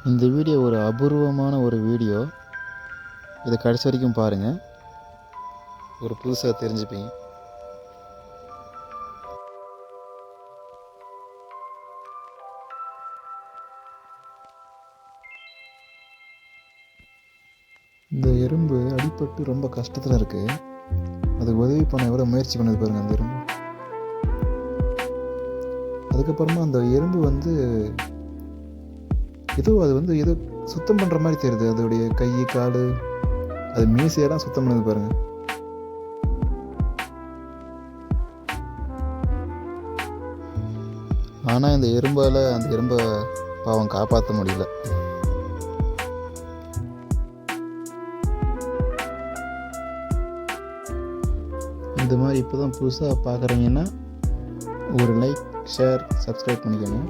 இந்த வீடியோ ஒரு அபூர்வமான ஒரு வீடியோ. இதை கடைசி வரைக்கும் பாருங்கள், ஒரு புதுசாக தெரிஞ்சுப்பீங்க. இந்த எறும்பு அடிபட்டு ரொம்ப கஷ்டத்தில் இருக்குது. அதுக்கு உதவி பண்ண எவ்வளோ முயற்சி பண்ணது பாருங்கள் அந்த எறும்பு. அதுக்கப்புறமா அந்த எறும்பு ஏதோ சுத்தம் பண்ணுற மாதிரி தெரியுது. அதோடைய கை கால் அது மீசையெல்லாம் சுத்தம் பண்ணது பாருங்கள். ஆனால் இந்த எறும்பை பாவம் காப்பாற்ற முடியல. இந்த மாதிரி இப்போ தான் புதுசாக பார்க்குறீங்கன்னா ஒரு லைக், ஷேர், சப்ஸ்கிரைப் பண்ணிக்கோங்க.